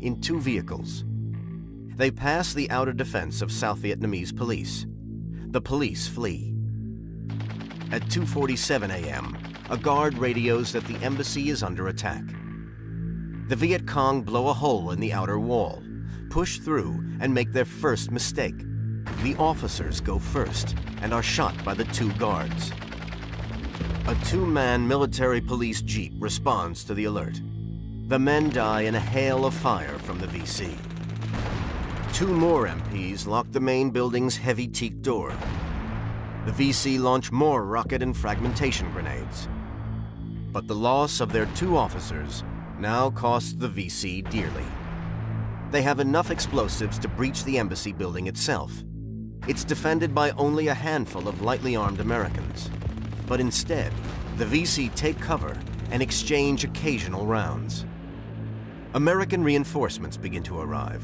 in 2 vehicles. They pass the outer defense of South Vietnamese police. The police flee. At 2:47 a.m., a guard radios that the embassy is under attack. The Viet Cong blow a hole in the outer wall, push through, and make their first mistake. The officers go first and are shot by the 2 guards. A 2-man military police jeep responds to the alert. The men die in a hail of fire from the VC. 2 more MPs lock the main building's heavy teak door. The VC launch more rocket and fragmentation grenades. But the loss of their 2 officers now costs the VC dearly. They have enough explosives to breach the embassy building itself. It's defended by only a handful of lightly armed Americans. But instead, the VC take cover and exchange occasional rounds. American reinforcements begin to arrive.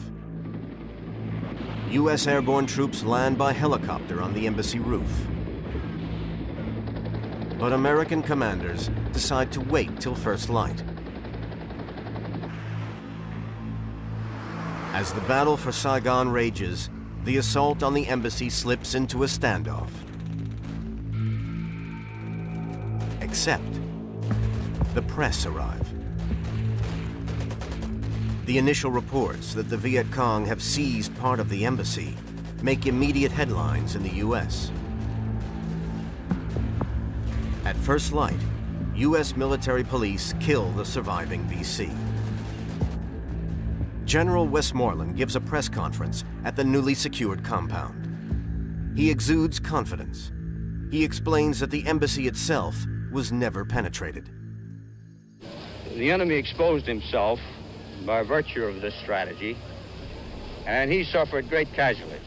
U.S. airborne troops land by helicopter on the embassy roof. But American commanders decide to wait till first light. As the battle for Saigon rages, the assault on the embassy slips into a standoff. Except the press arrive. The initial reports that the Viet Cong have seized part of the embassy make immediate headlines in the U.S. At first light, U.S. military police kill the surviving VC. General Westmoreland gives a press conference at the newly secured compound. He exudes confidence. He explains that the embassy itself was never penetrated. The enemy exposed himself by virtue of this strategy, and he suffered great casualties.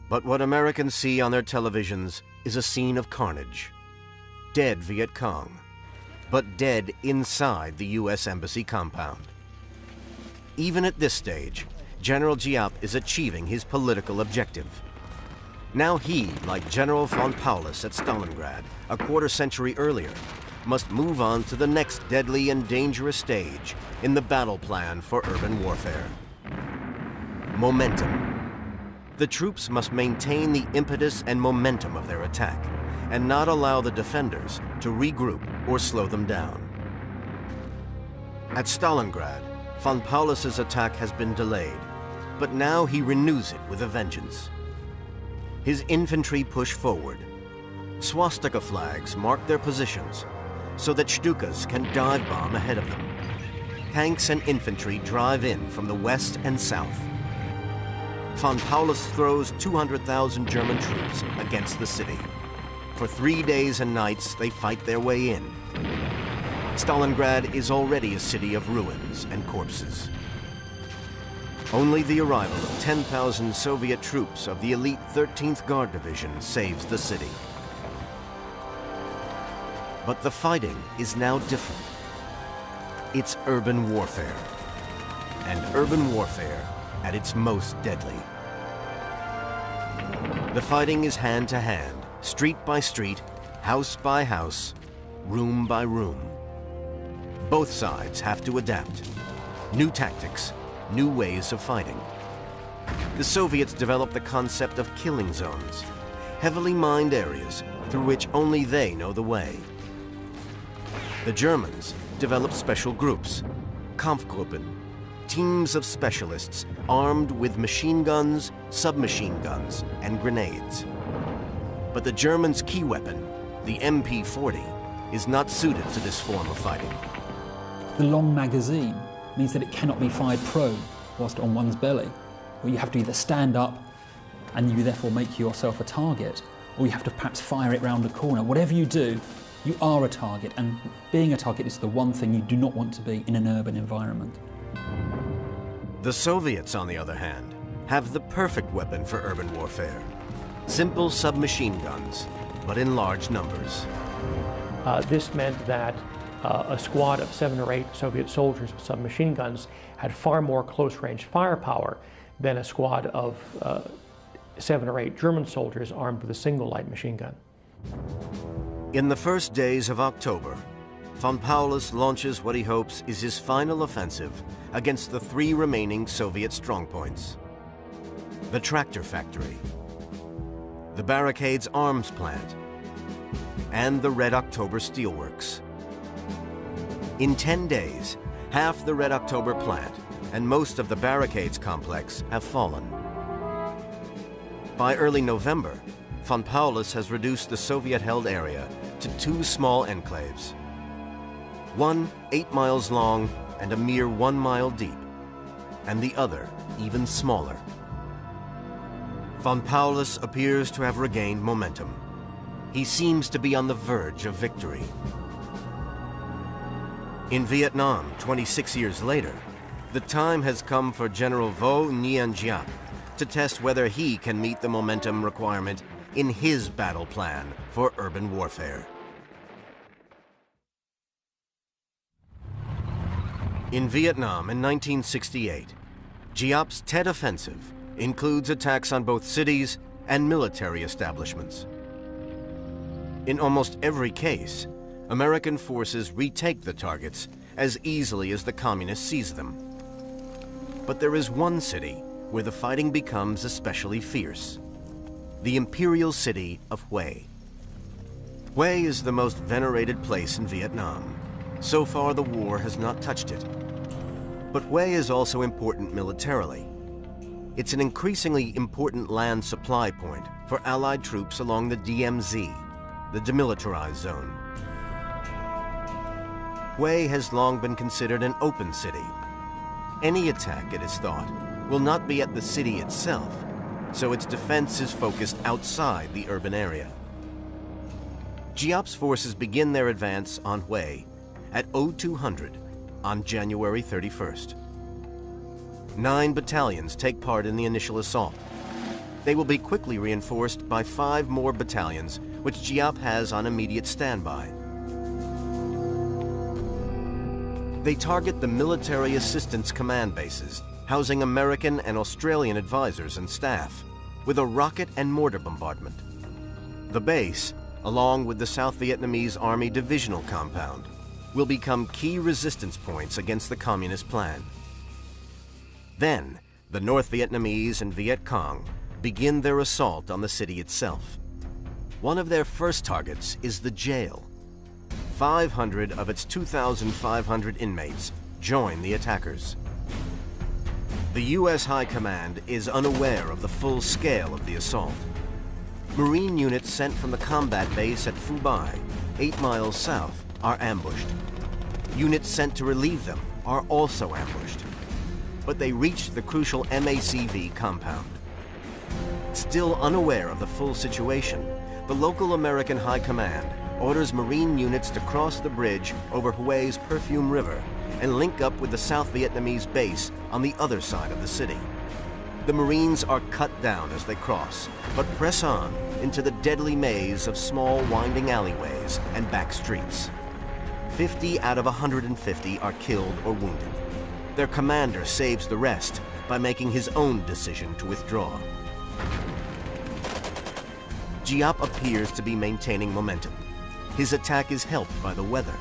But what Americans see on their televisions is a scene of carnage. Dead Viet Cong, but dead inside the U.S. Embassy compound. Even at this stage, General Giap is achieving his political objective. Now he, like General von Paulus at Stalingrad a quarter-century earlier, must move on to the next deadly and dangerous stage in the battle plan for urban warfare. Momentum. The troops must maintain the impetus and momentum of their attack and not allow the defenders to regroup or slow them down. At Stalingrad, von Paulus's attack has been delayed, but now he renews it with a vengeance. His infantry push forward. Swastika flags mark their positions so that Stukas can dive bomb ahead of them. Tanks and infantry drive in from the west and south. Von Paulus throws 200,000 German troops against the city. For 3 days and nights, they fight their way in. Stalingrad is already a city of ruins and corpses. Only the arrival of 10,000 Soviet troops of the elite 13th Guard Division saves the city. But the fighting is now different. It's urban warfare, and urban warfare at its most deadly. The fighting is hand to hand, street by street, house by house, room by room. Both sides have to adapt. New tactics, new ways of fighting. The Soviets developed the concept of killing zones, heavily mined areas through which only they know the way. The Germans developed special groups, Kampfgruppen, teams of specialists armed with machine guns, submachine guns, and grenades. But the Germans' key weapon, the MP-40, is not suited to this form of fighting. The long magazine means that it cannot be fired prone whilst on one's belly, or you have to either stand up and you therefore make yourself a target, or you have to perhaps fire it round a corner. Whatever you do, you are a target, and being a target is the one thing you do not want to be in an urban environment. The Soviets, on the other hand, have the perfect weapon for urban warfare. Simple submachine guns, but in large numbers. This meant that a squad of 7 or 8 Soviet soldiers with submachine guns had far more close-range firepower than a squad of 7 or 8 German soldiers armed with a single light machine gun. In the first days of October, von Paulus launches what he hopes is his final offensive against the 3 remaining Soviet strongpoints: the tractor factory, the barricades arms plant, and the Red October steelworks. In 10 days, half the Red October plant and most of the barricades complex have fallen. By early November, von Paulus has reduced the Soviet-held area to 2 small enclaves. One 8 miles long and a mere 1 mile deep, and the other even smaller. Von Paulus appears to have regained momentum. He seems to be on the verge of victory. In Vietnam, 26 years later, the time has come for General Vo Nguyen Giap to test whether he can meet the momentum requirement in his battle plan for urban warfare. In Vietnam in 1968, Giap's Tet Offensive includes attacks on both cities and military establishments. In almost every case, American forces retake the targets as easily as the communists seize them. But there is one city where the fighting becomes especially fierce: the imperial city of Hue. Hue is the most venerated place in Vietnam. So far, the war has not touched it. But Hue is also important militarily. It's an increasingly important land supply point for Allied troops along the DMZ, the demilitarized zone. Hue has long been considered an open city. Any attack, it is thought, will not be at the city itself, so its defense is focused outside the urban area. Giap's forces begin their advance on Hue at 0200 on January 31st. 9 battalions take part in the initial assault. They will be quickly reinforced by 5 more battalions, which Giap has on immediate standby. They target the Military Assistance Command bases, housing American and Australian advisors and staff, with a rocket and mortar bombardment. The base, along with the South Vietnamese Army Divisional Compound, will become key resistance points against the Communist plan. Then, the North Vietnamese and Viet Cong begin their assault on the city itself. One of their first targets is the jail. 500 of its 2,500 inmates join the attackers. The U.S. High Command is unaware of the full scale of the assault. Marine units sent from the combat base at Phu Bai, 8 miles south, are ambushed. Units sent to relieve them are also ambushed. But they reach the crucial MACV compound. Still unaware of the full situation, the local American High Command orders Marine units to cross the bridge over Hue's Perfume River and link up with the South Vietnamese base on the other side of the city. The Marines are cut down as they cross, but press on into the deadly maze of small winding alleyways and back streets. 50 out of 150 are killed or wounded. Their commander saves the rest by making his own decision to withdraw. Giap appears to be maintaining momentum. His attack is helped by the weather.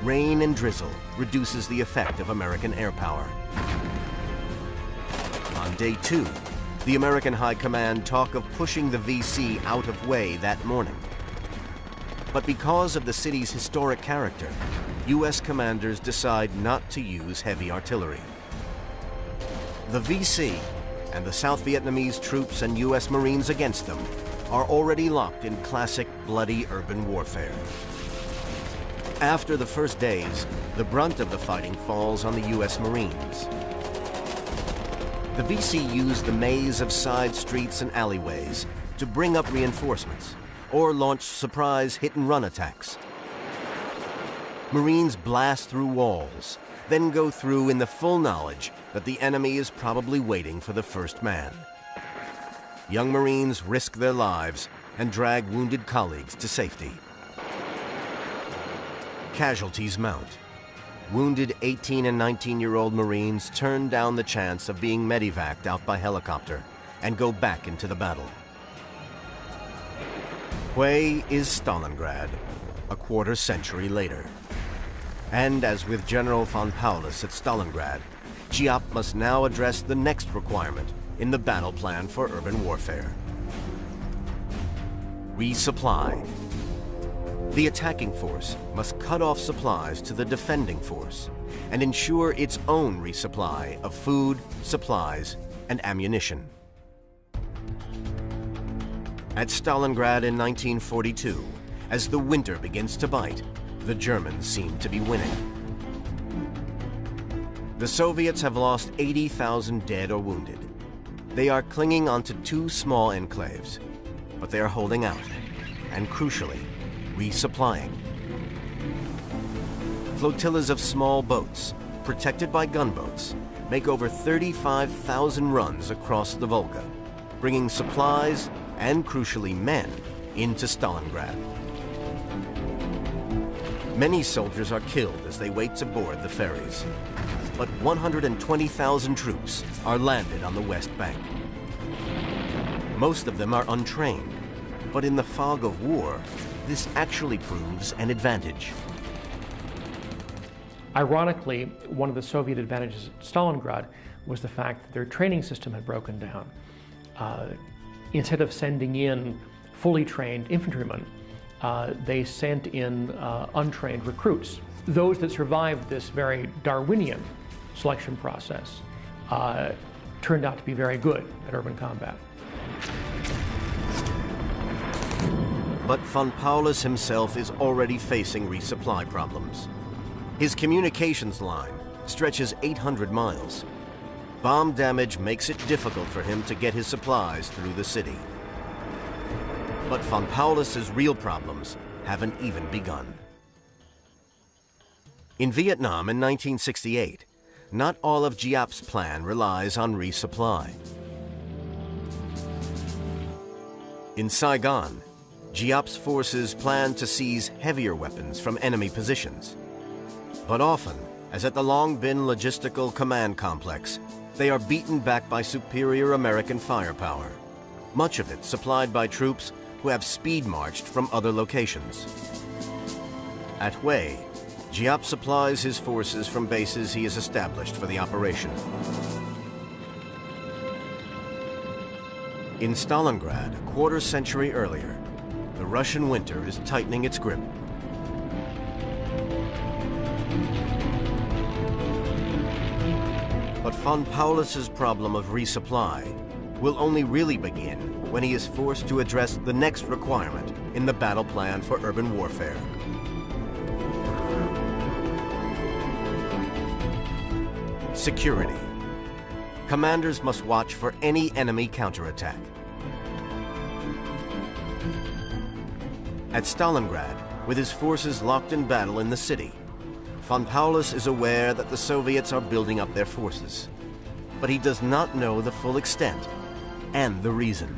Rain and drizzle reduces the effect of American air power. On day 2, the American High Command talk of pushing the VC out of Hue that morning. But because of the city's historic character, U.S. commanders decide not to use heavy artillery. The VC and the South Vietnamese troops and U.S. Marines against them are already locked in classic bloody urban warfare. After the first days, the brunt of the fighting falls on the U.S. Marines. The VC used the maze of side streets and alleyways to bring up reinforcements or launch surprise hit-and-run attacks. Marines blast through walls, then go through in the full knowledge that the enemy is probably waiting for the first man. Young Marines risk their lives and drag wounded colleagues to safety. Casualties mount. Wounded 18 and 19-year-old Marines turn down the chance of being medevaced out by helicopter and go back into the battle. Hue is Stalingrad, a quarter century later. And as with General von Paulus at Stalingrad, Giap must now address the next requirement in the battle plan for urban warfare. Resupply. The attacking force must cut off supplies to the defending force and ensure its own resupply of food, supplies, and ammunition. At Stalingrad in 1942, as the winter begins to bite, the Germans seem to be winning. The Soviets have lost 80,000 dead or wounded. They are clinging onto 2 small enclaves, but they are holding out, and crucially, resupplying. Flotillas of small boats, protected by gunboats, make over 35,000 runs across the Volga, bringing supplies and, crucially, men into Stalingrad. Many soldiers are killed as they wait to board the ferries, but 120,000 troops are landed on the West Bank. Most of them are untrained, but in the fog of war, this actually proves an advantage. Ironically, one of the Soviet advantages at Stalingrad was the fact that their training system had broken down. Instead of sending in fully trained infantrymen, they sent in untrained recruits. Those that survived this very Darwinian selection process turned out to be very good at urban combat. But von Paulus himself is already facing resupply problems. His communications line stretches 800 miles. Bomb damage makes it difficult for him to get his supplies through the city. But von Paulus's real problems haven't even begun. In Vietnam in 1968, not all of Giap's plan relies on resupply. In Saigon, Giap's forces plan to seize heavier weapons from enemy positions. But often, as at the Long Binh Logistical Command Complex, they are beaten back by superior American firepower, much of it supplied by troops who have speed-marched from other locations. At Hue, Giap supplies his forces from bases he has established for the operation. In Stalingrad, a quarter-century earlier, the Russian winter is tightening its grip. But von Paulus's problem of resupply will only really begin when he is forced to address the next requirement in the battle plan for urban warfare. Security. Commanders must watch for any enemy counterattack. At Stalingrad, with his forces locked in battle in the city, von Paulus is aware that the Soviets are building up their forces, but he does not know the full extent and the reason.